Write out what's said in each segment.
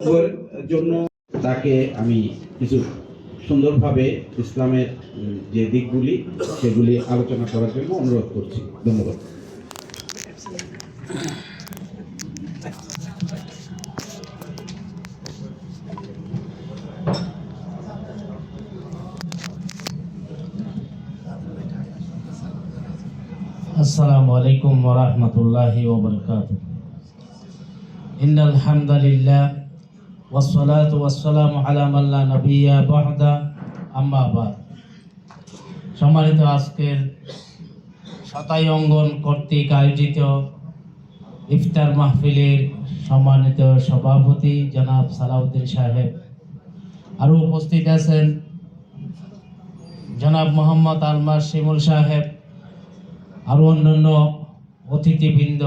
জন্য তাকে আমি কিছু সুন্দরভাবে ইসলামের যে দিকগুলি সেগুলি আলোচনা করার জন্য অনুরোধ করছি। ধন্যবাদ। আসসালামু আলাইকুম ওয়া রাহমাতুল্লাহি ওয়া বারাকাতুহু। ইন্নাল হামদালিল্লাহ ওয়াস সালাতু ওয়াস সালামু আলা মান লা নাবিয়্যা বা'দা, আম্মা বা'দ। সম্মানিত আজকের সাতাই অঙ্গন কর্তৃক আয়োজিত ইফতার মাহফিলের সম্মানিত সভাপতি জনাব সালাউদ্দিন সাহেব, আরও উপস্থিত আছেন জনাব মোহাম্মদ আলমাস শিমুল সাহেব, আরও অন্যান্য অতিথিবৃন্দ,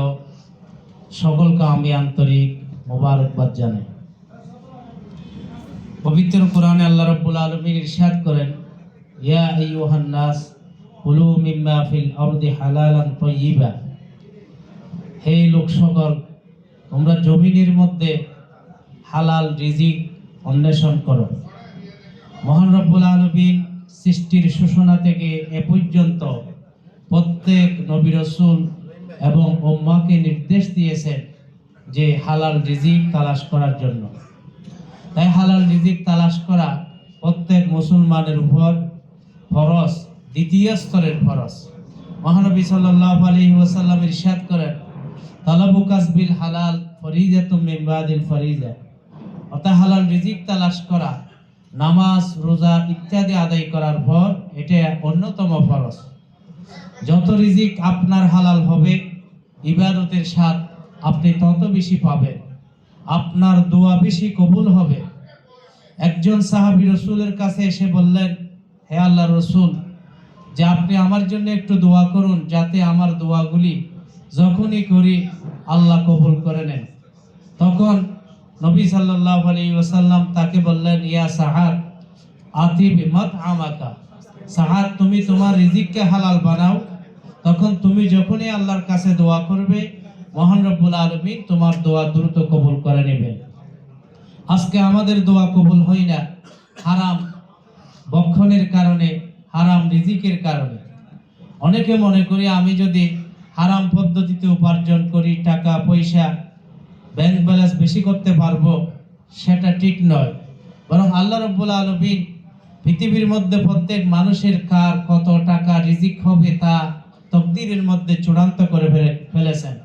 সকলকে আমি আন্তরিক মোবারকবাদ জানাই। পবিত্র কোরআনে আল্লাহ রাব্বুল আলামিন ইরশাদ করেন, ইয়া আইয়ুহান নাস কুলু মিম্মা ফিল আরদি হালালান তাইয়্যিবা। হে লোক সকল, তোমরা জমিনের মধ্যে হালাল রিজিক অন্বেষণ করো। মহান রব্বুল আলামিন সৃষ্টির সূচনা থেকে এ পর্যন্ত প্রত্যেক নবী রাসূল এবং উম্মাহকে নির্দেশ দিয়েছেন যে হালাল রিজিক তালাশ করার জন্য। তাই হালাল রিজিক তালাশ করা প্রত্যেক মুসলমানের উপর ফরজ, দ্বিতীয় স্তরের ফরজ। মহানবী সাল্লাল্লাহু আলাইহি ওয়াসাল্লাম ইরশাদ করেন, তালাবু কাসবিল হালাল ফরিজাতুম মিন বাদিল ফরিজা। অর্থাৎ হালাল রিজিক তালাশ করা নামাজ, রোজা ইত্যাদি আদায় করার পর এটা অন্যতম ফরজ। যত রিজিক আপনার হালাল হবে, ইবাদতের স্বাদ আপনি তত বেশি পাবেন, আপনার দোয়া বেশি কবুল হবে। একজন সাহাবী রাসূলের কাছে এসে বললেন, হে আল্লাহর রাসূল, যে আপনি আমার জন্য একটু দোয়া করুন, যাতে আমার দোয়াগুলি যখনই করি আল্লাহ কবুল করে নেন। তখন নবী সাল্লাল্লাহু আলাইহি ওয়াসাল্লাম তাকে বললেন, ইয়া সাহাদ আতিব মাতআমাকা। সাহাদ, তুমি তোমার রিজিককে হালাল বানাও। তখন তুমি যখনই আল্লাহর কাছে দোয়া করবে, মহান রব্বুল আলামিন তোমার দোয়া দ্রুত কবুল করে নেবেন। আজকে আমাদের দোয়া কবুল হয় না হারাম ভক্ষণের কারণে, হারাম রিজিকের কারণে। অনেকে মনে করি আমি যদি হারাম পদ্ধতিতে উপার্জন করি, টাকা পয়সা ব্যাংক ব্যালেন্স বেশি করতে পারবো, সেটা ঠিক নয়। বরং আল্লাহ রাব্বুল আলামিন পৃথিবীর মধ্যে প্রত্যেক মানুষের কার কত টাকা রিজিক হবে তা তকদিরের মধ্যে চূড়ান্ত করে ফেলেছেন।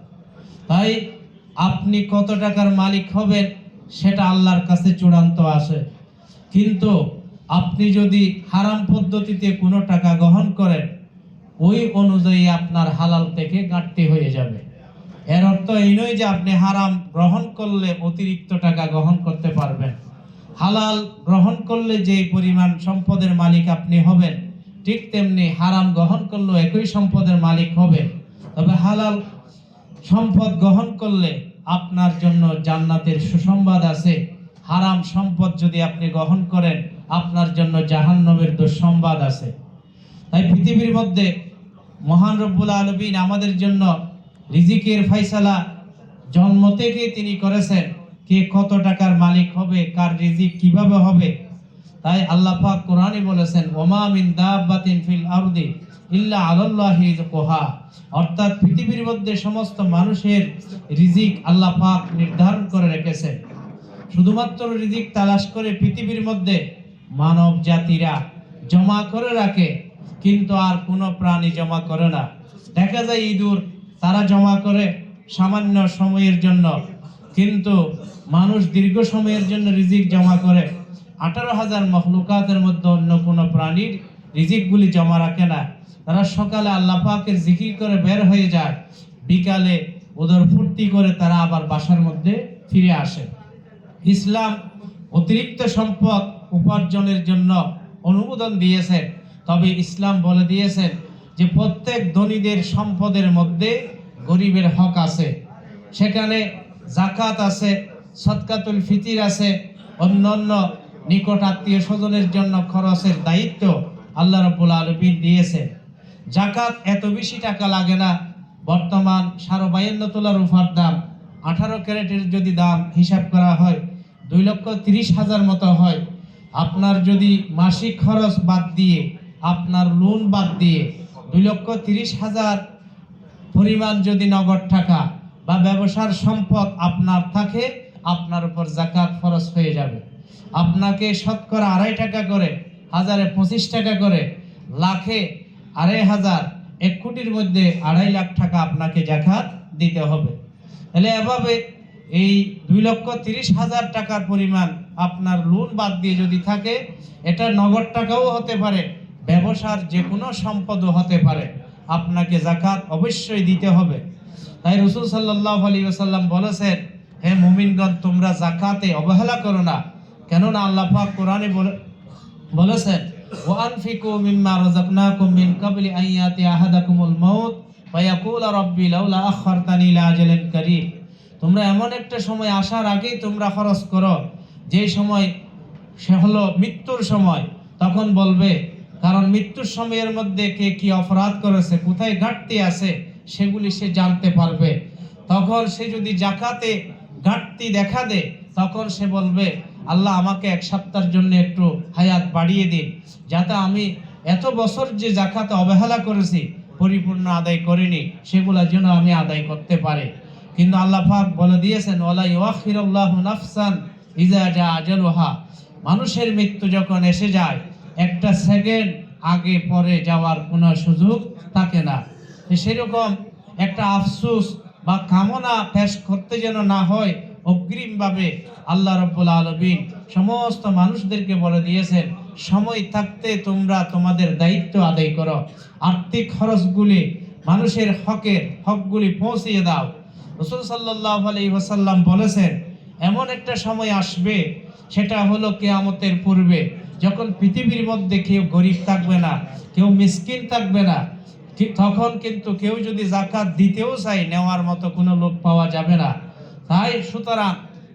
তাই আপনি কত টাকার মালিক হবেন সেটা আল্লাহর কাছে চূড়ান্ত আছে। কিন্তু আপনি যদি হারাম পদ্ধতিতে কোনো টাকা গ্রহণ করেন, ওই অনুযায়ী আপনার হালাল থেকে ঘাটতি হয়ে যাবে। এর অর্থ এই নয় যে আপনি হারাম গ্রহণ করলে অতিরিক্ত টাকা গ্রহণ করতে পারবেন। হালাল গ্রহণ করলে যে পরিমাণ সম্পদের মালিক আপনি হবেন, ঠিক তেমনি হারাম গ্রহণ করলেও একই সম্পদের মালিক হবে। তবে হালাল সম্পদ গ্রহণ করলে আপনার জন্য জান্নাতের সুসংবাদ আছে। হারাম সম্পদ যদি আপনি গ্রহণ করেন, আপনার জন্য জাহান্নামের দুঃসংবাদ আছে। তাই পৃথিবীর মধ্যে মহান রব্বুল আলামিন আমাদের জন্য রিজিকের ফয়সালা জন্ম থেকে তিনি করেছেন, কে কত টাকার মালিক হবে, কার রিজিক কিভাবে হবে। তাই আল্লাহ পাক কোরআনে বলেছেন, ওমা মিন দাব্বাতিন ফিল আরদি ইল্লা আলাল্লাহি রিজকুহা। অর্থাৎ পৃথিবীর মধ্যে সমস্ত মানুষের রিজিক আল্লাহ পাক নির্ধারণ করে রেখেছেন। শুধুমাত্র রিজিক তালাশ করে পৃথিবীর মধ্যে মানব জাতিরা জমা করে রাখে, কিন্তু আর কোনো প্রাণী জমা করে না। দেখা যায় ইঁদুর তারা জমা করে সামান্য সময়ের জন্য, কিন্তু মানুষ দীর্ঘ সময়ের জন্য রিজিক জমা করে। 18,000 মখলুকাতের মধ্যে অন্য কোনো প্রাণীর রিজিকগুলি জমা রাখে না। তারা সকালে আল্লাহ পাকের জিকির করে বের হয়ে যায়, বিকালে ওদের ফুর্তি করে তারা আবার বাসার মধ্যে ফিরে আসে। ইসলাম অতিরিক্ত সম্পদ উপার্জনের জন্য অনুমোদন দিয়েছে, তবে ইসলাম বলে দিয়েছেন যে প্রত্যেক ধনীদের সম্পদের মধ্যে গরিবের হক আছে। সেখানে যাকাত আছে, সদকাতুল ফিতির আছে, অন্যান্য নিকট আত্মীয় স্বজনের জন্য খরচের দায়িত্ব আল্লাহ রাব্বুল আলামিন দিয়েছেন। যাকাত এত বেশি টাকা লাগে না। বর্তমান 52 তোলা রূপার দাম 18 ক্যারেটের যদি দাম হিসাব করা হয় 2,30,000 মতো হয়। আপনার যদি মাসিক খরচ বাদ দিয়ে, আপনার লোন বাদ দিয়ে 2,30,000 পরিমাণ যদি নগদ টাকা বা ব্যবসার সম্পদ আপনার থাকে, আপনার উপর যাকাত ফরজ হয়ে যাবে। আপনাকে শতকরা 2.5 টাকা করে, হাজারে 25 টাকা করে, লাখে 2,500, 1 কোটির মধ্যে 2.5 লাখ টাকা আপনাকে যাকাত দিতে হবে। তাহলে এভাবে এই 2,30,000 টাকার পরিমাণ আপনার লোন বাদ দিয়ে যদি থাকে, এটা নগদ টাকাও হতে পারে, ব্যবসার যে কোনো সম্পদও হতে পারে, আপনাকে যাকাত অবশ্যই দিতে হবে। তাই রাসূল সাল্লাল্লাহু আলাইহি ওয়াসাল্লাম বলেছেন, হে মুমিনগণ, তোমরা যাকাতে অবহেলা করো না, কেননা আল্লাহ পাক কোরআনে বলেছেন, ওয়া আনফিকু মিম্মা রাযাকনাকুম মিন ক্বাবলি আন ইয়াতি আহাদাকুমুল মাউত ওয়া ইয়াকুলা রাব্বি লাউলা আখখারতানি ইলা আজালিন কারীম। তোমরা এমন একটা সময় আসার আগেই তোমরা খরচ করো, যে সময় সে হলো মৃত্যুর সময়। তখন বলবে, কারণ মৃত্যুর সময়ের মধ্যে কে কি অপরাধ করেছে, কোথায় ঘাটতি আছে, সেগুলি সে জানতে পারবে। তখন সে যদি যাকাতে ঘাটতি দেখা দেয়, তখন সে বলবে, আল্লাহ আমাকে 1 সপ্তাহের জন্য একটু হায়াত বাড়িয়ে দিন, যাতে আমি এত বছর যে যাকাতে অবহেলা করেছি, পরিপূর্ণ আদায় করিনি, সেগুলো যেন আমি আদায় করতে পারি। কিন্তু আল্লাহ পাক বলে দিয়েছেন, ওয়ালা ইউআখিরুল্লাহু নাফসান ইযা জা আজালুহা। মানুষের মৃত্যু যখন এসে যায়, একটা সেকেন্ড আগে পরে যাওয়ার কোনো সুযোগ থাকে না। সেরকম একটা আফসোস বা কামনা পেশ করতে যেন না হয়, অগ্রিমভাবে আল্লাহ রাব্বুল আলামিন সমস্ত মানুষদেরকে বলে দিয়েছেন, সময় থাকতে তোমরা তোমাদের দায়িত্ব আদায় করো, আর্থিক খরচগুলি, মানুষের হকগুলি পৌঁছিয়ে দাও। রাসূল সাল্লাল্লাহু আলাইহি ওয়াসাল্লাম বলেছেন, এমন একটা সময় আসবে, সেটা হলো কিয়ামতের পূর্বে, যখন পৃথিবীর মধ্যে কেউ গরিব থাকবে না, কেউ মিসকিন থাকবে না, তখন কিন্তু কেউ যদি যাকাত দিতেও চায়, নেওয়ার মতো কোনো লোক পাওয়া যাবে না। তাই সুতরাং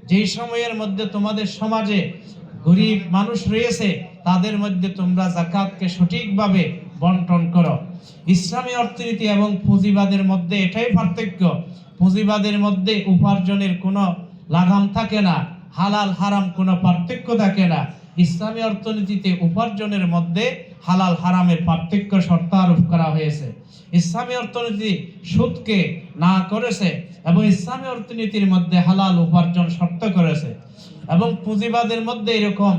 যেই সময়ের মধ্যে তোমাদের সমাজে গরিব মানুষ রয়েছে, তাদের মধ্যে তোমরা যাকাতকে সঠিকভাবে বন্টন করো। ইসলামী অর্থনীতি এবং পুঁজিবাদের মধ্যে এটাই পার্থক্য। পুঁজিবাদের মধ্যে উপার্জনের কোনো লাগাম থাকে না, হালাল হারাম কোনো পার্থক্য থাকে না। ইসলামী অর্থনীতিতে উপার্জনের মধ্যে হালাল হারামের পার্থক্য শর্ত আরোপ করা হয়েছে। ইসলামী অর্থনীতি সুদকে না করেছে এবং ইসলামী অর্থনীতির মধ্যে হালাল উপার্জন শর্ত করেছে। এবং পুঁজিবাদের মধ্যে এরকম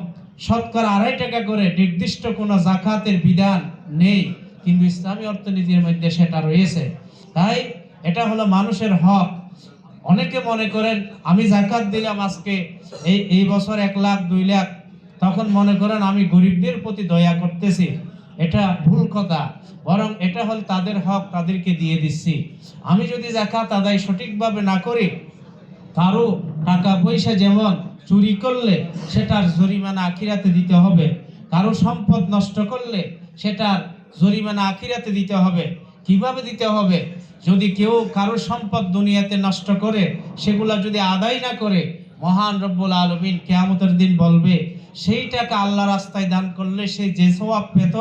শতকরা 2.5 টাকা করে নির্দিষ্ট কোনো যাকাতের বিধান নেই, কিন্তু ইসলামী অর্থনীতির মধ্যে সেটা রয়েছে। তাই এটা হলো মানুষের হক। অনেকে মনে করেন, আমি যাকাত দিলাম আজকে এই বছর 1 লাখ 2 লাখ, তখন মনে করেন আমি গরিবদের প্রতি দয়া করতেছি। এটা ভুল কথা, বরং এটা হল তাদের হক, তাদেরকে দিয়ে দিচ্ছি। আমি যদি যাকাত আদায় সঠিকভাবে না করি, কারো টাকা পয়সা যেমন চুরি করলে সেটার জরিমানা আখিরাতে দিতে হবে, কারো সম্পদ নষ্ট করলে সেটার জরিমানা আখিরাতে দিতে হবে। কিভাবে দিতে হবে? যদি কেউ কারো সম্পদ দুনিয়াতে নষ্ট করে, সেগুলা যদি আদায় না করে, মহান রব্বুল আলামিন কিয়ামতের দিন বলবে, সেই টাকা আল্লাহ রাস্তায় দান করলে সে যে সওয়াব পেত,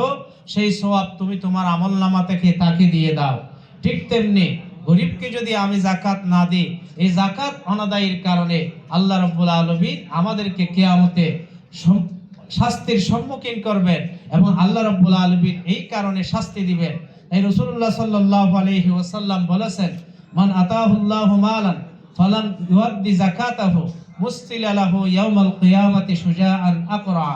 সেই সওয়াব তুমি তোমার আমলনামা থেকে তাকে দিয়ে দাও। ঠিক তেমনি গরিবকে যদি আমি যাকাত না দিই, এই যাকাত অনাদায়ের কারণে আল্লাহ রাব্বুল আলামিন আমাদেরকে কিয়ামতে শাস্তির সম্মুখীন করবেন এবং আল্লাহ রাব্বুল আলামিন এই কারণে শাস্তি দিবেন। এই রাসূলুল্লাহ সাল্লাল্লাহু আলাইহি ওয়াসাল্লাম বলেছেন, মান আতাহুল্লাহু মালান ফালাম ইউদ্দি যাকাতাহু মুসতিলা লাহু ইয়াউমাল কিয়ামাতি শুজাআন আকরা।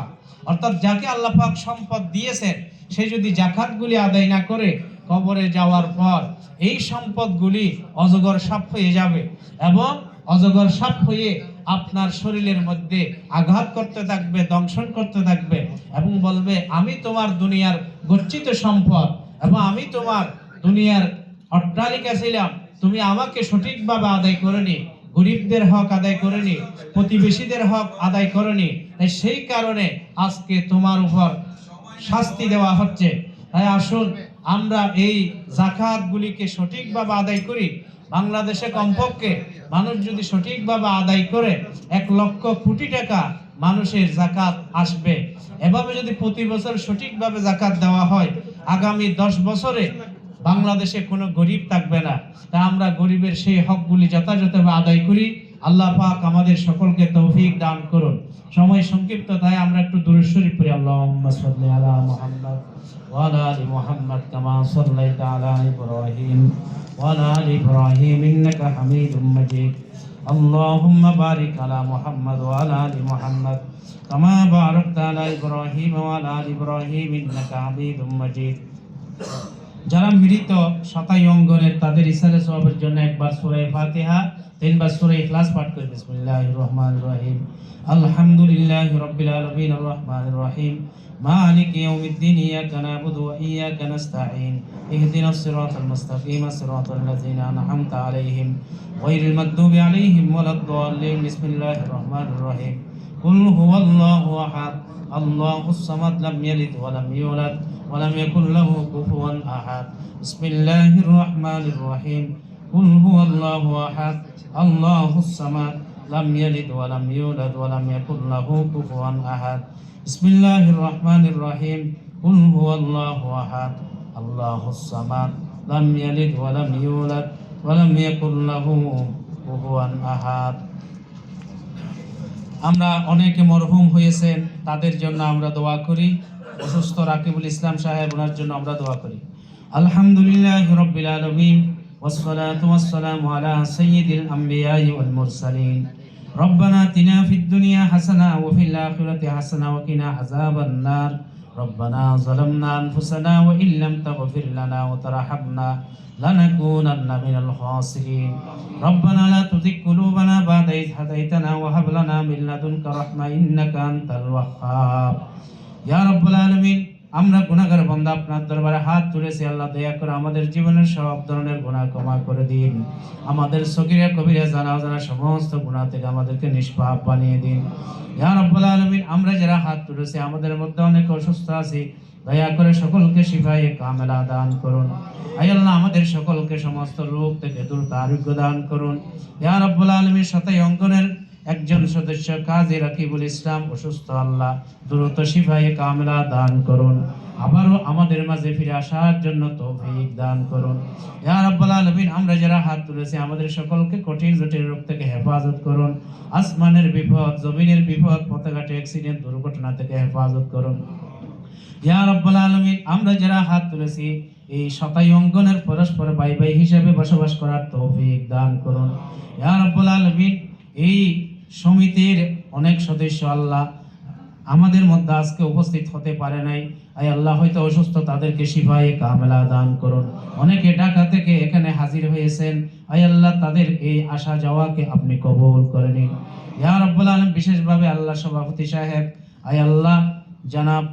অর্থাৎ যাকে আল্লাহ পাক সম্পদ দিয়েছেন, সে যদি যাকাতগুলি আদায় না করে, কবরে যাওয়ার পর এই সম্পদগুলি অজগর সাপ হয়ে যাবে এবং অজগর সাপ হয়ে আপনার শরীরের মধ্যে আঘাত করতে থাকবে, দংশন করতে থাকবে এবং বলবে, আমি তোমার দুনিয়ার গচ্ছিত সম্পদ এবং আমি তোমার দুনিয়ার অট্টালিকা ছিলাম, তুমি আমাকে সঠিকভাবে আদায় করেনি, গরিবদের হক আদায় করেনি, প্রতিবেশীদের হক আদায় করেনি, তাই সেই কারণে আজকে তোমার উপর শাস্তি দেওয়া হচ্ছে। তাই আসুন আমরা এই যাকাতগুলিকে সঠিকভাবে আদায় করি। বাংলাদেশে কমপক্ষে মানুষ যদি সঠিকভাবে আদায় করে 1 লক্ষ কোটি টাকা মানুষের যাকাত আসবে। এভাবে যদি প্রতি বছর সঠিকভাবে যাকাত দেওয়া হয়, আগামী 10 বছরে বাংলাদেশে কোনো গরিব থাকবে না। তা আমরা গরিবের সেই হকগুলি যথাযথভাবে আদায় করি। আল্লাহ পাক আমাদের সকলকে তৌফিক দান করুন। সময় সংক্ষিপ্ত, তাই আমরা একটু দুরূদ শরীফ পড়ি। আল্লাহুম্মা সাল্লি আলা মুহাম্মাদ ওয়া আলা আলি মুহাম্মাদ কামা সাল্লাইতা আলা ইব্রাহিম ওয়া আলা আলি ইব্রাহিম ইন্নাকা হামিদুম মাজিদ। আল্লাহুম্মা বারিক আলা মুহাম্মাদ ওয়া আলা আলি মুহাম্মাদ কামা বারাকতা আলা ইব্রাহিম ওয়া আলা আলি ইব্রাহিম ইন্নাকা হামিদুম মাজিদ। যারা মৃত শতায়ু অঙ্গনের তাদের ইসালে সওয়াবের জন্য একবার সূরা ফাতিহা, তিনবার সূরা ইখলাস পাঠ করে বিসমিল্লাহির রহমানির রহিম। আলহামদুলিল্লাহি রাব্বিল আলামিন আর রহমানির রহিম মালিকি ইয়াউমিদ্দিন ইয়াকা না'বুদু ওয়া ইয়াকা নাস্তাঈন ইহদিনাস সিরাতাল মুস্তাকিম সিরাতাল লাযিনা আন'আমতা আলাইহিম গায়রিল মাগদুবি আলাইহিম ওয়ালাদ-দাল্লিন বিসমিল্লাহির রহমানির রহিম। কুল হুয়াল্লাহু আহাদ আল্লাহুস সামাদ লাম ইয়ালিদ ওয়া লাম ইউলাদ ওয়া লাম ইয়াকুল লাহু কুফুওয়ান আহাদ বিসমিল্লাহির রহমানির রহিম। কুল হুয়াল্লাহু আহাদ আল্লাহুস সামাদ লাম ইয়ালিদ ওয়া লাম ইউলাদ ওয়া লাম ইয়াকুল লাহু কুফুওয়ান আহাদ বিসমিল্লাহির রহমানির রহিম। কুল হুয়াল্লাহু আহাদ আল্লাহুস সামাদ লাম ইয়ালিদ ওয়া লাম ইউলাদ ওয়া লাম ইয়াকুল লাহু কুফুওয়ান আহাদ। আমরা অনেকে মরহুম হয়েছেন, তাদের জন্য আমরা দোয়া করি। অসুস্থ রাকিবুল ইসলাম সাহেব, ওনার জন্য আমরা দোয়া করি। আলহামদুলিল্লাহি রাব্বিল আলামিন ওয়াসসালাতু ওয়াসসালামু আলা সাইয়্যিদিল আমবিয়াই ওয়াল মুরসালিন। রব্বানা আতিনা ফিদ দুনিয়া হাসানা ওয়া ফিল আখিরাতি হাসানা ওয়া কিনা আযাবান নার। রব্বানা যালামনা আনফুসানা ওয়া ইল্লাম তাগফির লানা ওয়া তারহামনা লানাকুনান্না মিনাল খাসিরিন। রব্বানা লা তুযিগ কুলুবানা বা'দা ইয হাদাইতানা ওয়া হাব লানা মিন লাদুনকা রাহমা ইন্নাকা আনতাল ওয়াহ্হাব। ইয়া রাব্বুল আলামিন, আমরা গুনাহগার বান্দা আপনার দরবারে হাত তুলেছি। আল্লাহ দয়া করে আমাদের জীবনের সব ধরনের গুনাহ ক্ষমা করে দিন। আমাদের সগীরা কবিরা জানা অজানা সমস্ত গুনাহ থেকে আমাদেরকে নিষ্পাপ বানিয়ে দিন। ইয়া রাব্বুল আলামিন, আমরা যারা হাত তুলেছি আমাদের মধ্যে অনেক অসুস্থ আছে, দয়া করে সকলকে শিফায়ে কামেলা দান করুন। আয় আল্লাহ, আমাদের সকলকে সমস্ত রোগ থেকে দ্রুত আরোগ্য দান করুন। ইয়া রাব্বুল আলামিন, শতায়ু অঙ্গনের একজন সদস্য কাজী রাকিবুল ইসলাম অসুস্থ, আল্লাহ দ্রুত শিফায়ে কামেলা দান করুন। আবারও আমাদের মাঝে ফিরে আসার জন্য তৌফিক দান করুন। ইয়া রাব্বুল আলামিন, আমরা যারা হাত তুলেছি আমাদের সকলকে কঠিন জটিল রোগ থেকে হেফাজত করুন। আসমানের বিপদ, জমিনের বিপদ, পথঘাটে অ্যাক্সিডেন্ট, দুর্ঘটনা থেকে হেফাজত করুন। ইয়া রাব্বুল আলামিন, আমরা যারা হাত তুলেছি এই শতায়ু অঙ্গনের পরস্পর ভাই ভাই হিসেবে বসবাস করার তৌফিক দান করুন। ইয়া রাব্বুল আলামিন, এই সমিতির অনেক সদস্য আল্লাহ আমাদের মধ্যে আজকে উপস্থিত হতে পারে নাই। আয় আল্লাহ, হয়তো অসুস্থ, তাদেরকে শিফায়ে কামেলা দান করুন। অনেকে ঢাকা থেকে এখানে হাজির হয়েছেন, আয় আল্লাহ তাদের এই আসা যাওয়াকে আপনি কবুল করে নিন। ইয়া রাব্বুল আলামিন, বিশেষভাবে আল্লাহ সভাপতি সাহেব, আয় আল্লাহ জনাব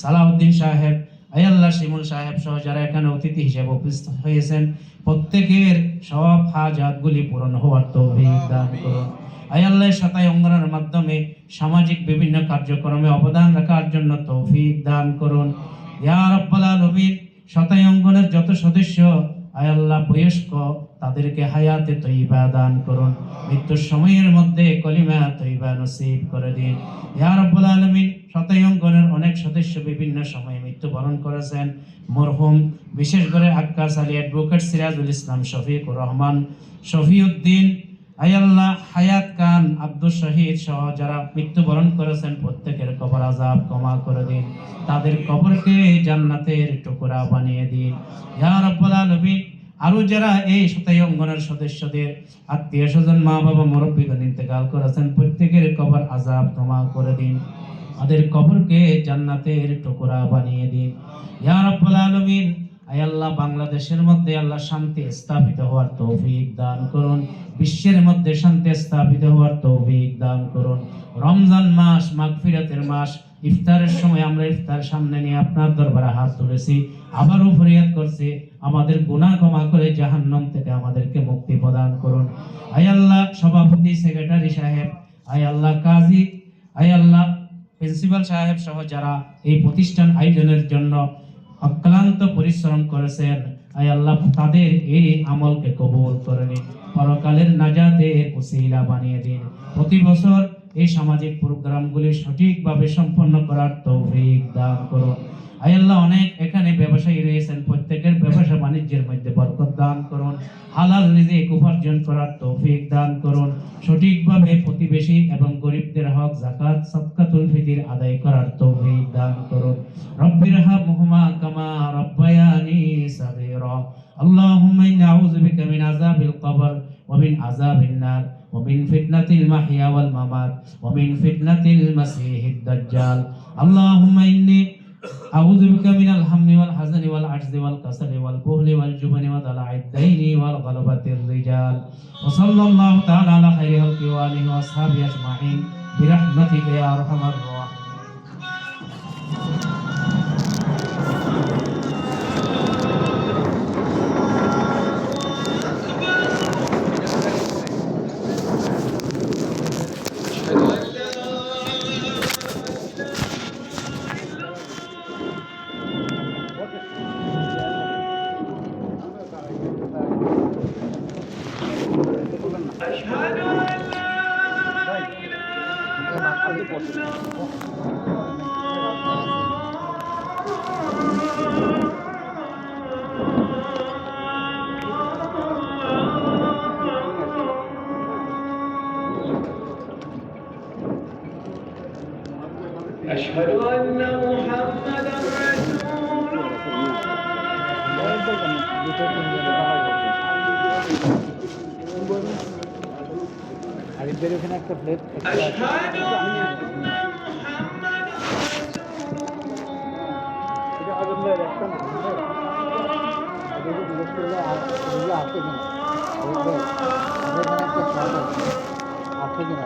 সালাউদ্দিন সাহেব, আয় আল্লাহ শিমুল সাহেব সহ যারা এখানে অতিথি হিসেবে উপস্থিত হয়েছেন, প্রত্যেকের সব হাজাতগুলি পূরণ হওয়ার তৌফিক দান করুন। আয় আল্লাহ, শতায়ু অঙ্গনের মাধ্যমে সামাজিক বিভিন্ন কার্যক্রমে অবদান রাখার জন্য তৌফিক দান করুন। ইয়া রাব্বুল আলামিন, শতায়ু অঙ্গনের যত সদস্য আয় আল্লাহ বয়স্ক, তাদেরকে হায়াতে তয়্যিবা দান করুন। মৃত্যুর সময়ের মধ্যে কলিমা তয়্যিবা নসিব করে দিন। ইয়া রাব্বুল আলামিন, শতায়ু অঙ্গনের অনেক সদস্য বিভিন্ন সময়ে মৃত্যুবরণ করেছেন। মরহুম বিশেষ করে আক্কাস আলী, অ্যাডভোকেট সিরাজুল ইসলাম, শফিকুর রহমান, শফিউদ্দিন, আয় আল্লাহ হায়াত খান, আব্দুল শহীদ সহ যারা মৃত্যুবরণ করেছেন, প্রত্যেকের কবর আযাব ক্ষমা করে দিন। তাদের কবরকে জান্নাতের টুকরা বানিয়ে দিন। ইয়া রাব্বুল আলামিন, আরো যারা এই শতায়ু অঙ্গনের সদস্যদের আত্মীয় স্বজন, মা বাবা, মুরব্বীগণ ইন্তেকাল করেছেন, প্রত্যেকের কবর আযাব ক্ষমা করে দিন। তাদের কবরকে জান্নাতের টুকরা বানিয়ে দিন। ইয়া রাব্বুল আলামিন, আয় আল্লাহ বাংলাদেশের মধ্যে আল্লাহ শান্তি স্থাপিত হওয়ার তৌফিক দান করুন। বিশ্বের মধ্যে শান্তি স্থাপিত হওয়ার তৌফিক দান করুন। রমজান মাস মাগফিরাতের মাস, ইফতারের সময় আমরা ইফতার সামনে নিয়ে আপনার দরবারে হাত তুলেছি, আবারও ফরিয়াদ করছি, আমাদের গুনাহ ক্ষমা করে জাহান্নাম থেকে আমাদেরকে মুক্তি প্রদান করুন। আয় আল্লাহ সভাপতি, সেক্রেটারি সাহেব, আয় আল্লাহ কাজী, আয় আল্লাহ প্রিন্সিপাল সাহেব সহ যারা এই প্রতিষ্ঠান আয়োজনের জন্য অক্লান্ত পরিশ্রম করেছেন, আয় আল্লাহ তাদের এই আমলকে কবুল করে নিন, পরকালের নাজাতের ওসিলা বানিয়ে দিন। প্রতি বছর এই সামাজিক প্রোগ্রামগুলি সঠিকভাবে সম্পন্ন করার তৌফিক দান করুন। আয় আল্লাহ, অনেক এখানে ব্যবসায়ী রয়েছেন, প্রত্যেকের ব্যবসা বাণিজ্যের মধ্যে বরকত দান করুন, হালাল রিজিক উপার্জন করার তৌফিক দান করুন, সঠিকভাবে প্রতিবেশী এবং গরিবদের হক যাকাত সাদকাতুল ফিতর আদায় করার তৌফিক দান করুন। রব্বির হামহুমা কামা রব্বায়ানি সাগীরা। আল্লাহুম্মা ইন্না আউযু বিকা মিন আযাবিল কবর ওয়া মিন আযাবিন নার ওয়া মিন ফিতনাতিল মাহইয়া ওয়াল মামাত ওয়া মিন ফিতনাতিল মাসিহিদ দাজ্জাল। আল্লাহুম্মা ইন্নী أعوذ بك من الهم والحزن والعجز والكسل والبخل والجبن وضلع الدين والغلبة الرجال. وصلى الله تعالى على خير خلقه وآله وأصحابه أجمعين برحمتك يا أرحم الراحمين. أشهد أن لا إله إلا الله أشهد أن محمدا رسول আরেকদের এখানে একটা প্লেট أشهد أن এটা আজমের একটা না আজকে জিজ্ঞেস করলে এগুলো আছে কিনা এখানে একটা শর্ট আছে কিনা